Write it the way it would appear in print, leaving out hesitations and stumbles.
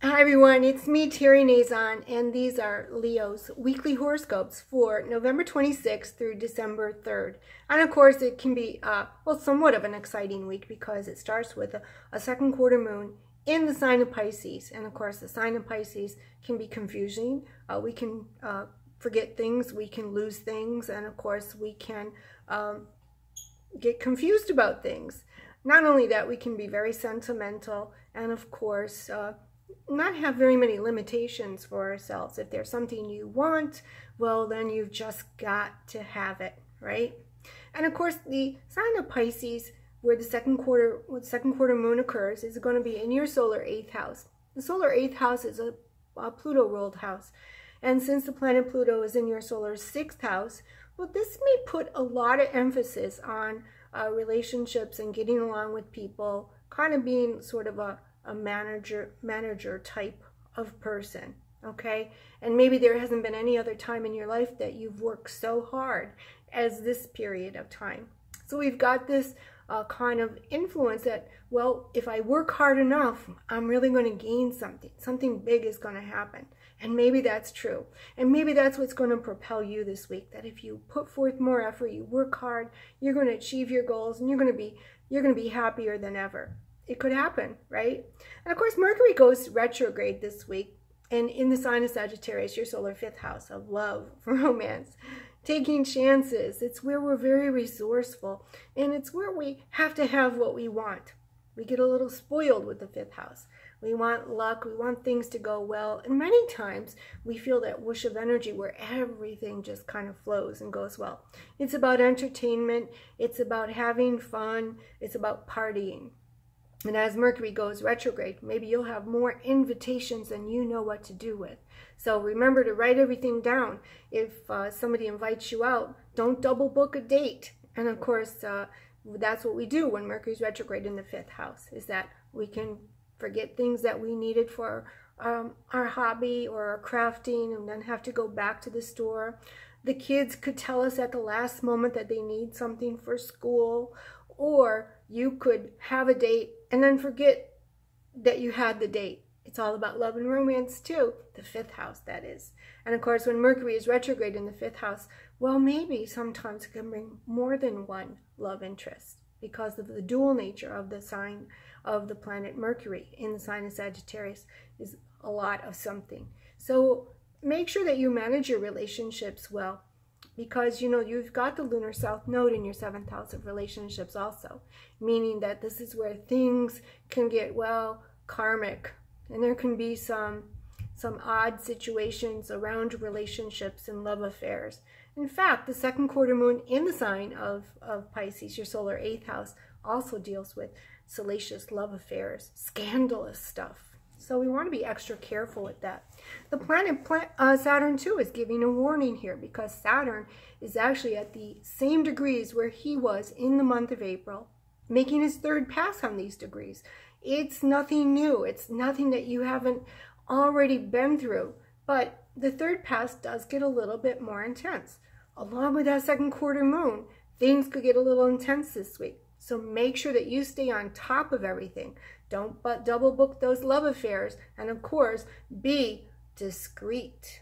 Hi everyone, it's me, Terry Nazon, and these are Leo's weekly horoscopes for November 26th through December 3rd. And of course, it can be, somewhat of an exciting week because it starts with a second quarter moon in the sign of Pisces. And of course, the sign of Pisces can be confusing. We can forget things, we can lose things, and of course, we can get confused about things. Not only that, we can be very sentimental, and of course, not have very many limitations for ourselves. If there's something you want, well, then you've just got to have it, right? And of course, the sign of Pisces, where the second quarter moon occurs, is going to be in your solar 8th house. The solar 8th house is a Pluto ruled house. And since the planet Pluto is in your solar 6th house, well, this may put a lot of emphasis on relationships and getting along with people, kind of being sort of a manager type of person, okay? And maybe there hasn't been any other time in your life that you've worked so hard as this period of time. So we've got this kind of influence that, well, if I work hard enough, I'm really going to gain something. Something big is going to happen. And maybe that's true. And maybe that's what's going to propel you this week, that if you put forth more effort, you work hard, you're going to achieve your goals, and you're going to be happier than ever. It could happen, right? And of course, Mercury goes retrograde this week, and in the sign of Sagittarius, your solar 5th house of love, romance, taking chances. It's where we're very resourceful, and it's where we have to have what we want. We get a little spoiled with the 5th house. We want luck, we want things to go well, and many times we feel that whoosh of energy where everything just kind of flows and goes well. It's about entertainment, it's about having fun, it's about partying. And as Mercury goes retrograde, maybe you'll have more invitations than you know what to do with. So remember to write everything down. If somebody invites you out, don't double book a date. And of course, that's what we do when Mercury's retrograde in the 5th house, is that we can forget things that we needed for our hobby or our crafting and then have to go back to the store. The kids could tell us at the last moment that they need something for school, or you could have a date and then forget that you had the date. It's all about love and romance too, the 5th house, that is. And of course, when Mercury is retrograde in the 5th house, well, maybe sometimes it can bring more than one love interest because of the dual nature of the sign of the planet Mercury in the sign of Sagittarius is a lot of something. So make sure that you manage your relationships well, because, you know, you've got the lunar south node in your 7th house of relationships also, meaning that this is where things can get, well, karmic, and there can be some odd situations around relationships and love affairs. In fact, the second quarter moon in the sign of Pisces, your solar 8th house, also deals with salacious love affairs, scandalous stuff. So we want to be extra careful with that. The planet Saturn too is giving a warning here, because Saturn is actually at the same degrees where he was in the month of April, making his 3rd pass on these degrees. It's nothing new. It's nothing that you haven't already been through. But the 3rd pass does get a little bit more intense. Along with that second quarter moon, things could get a little intense this week. So make sure that you stay on top of everything. Don't double book those love affairs. And of course, be discreet.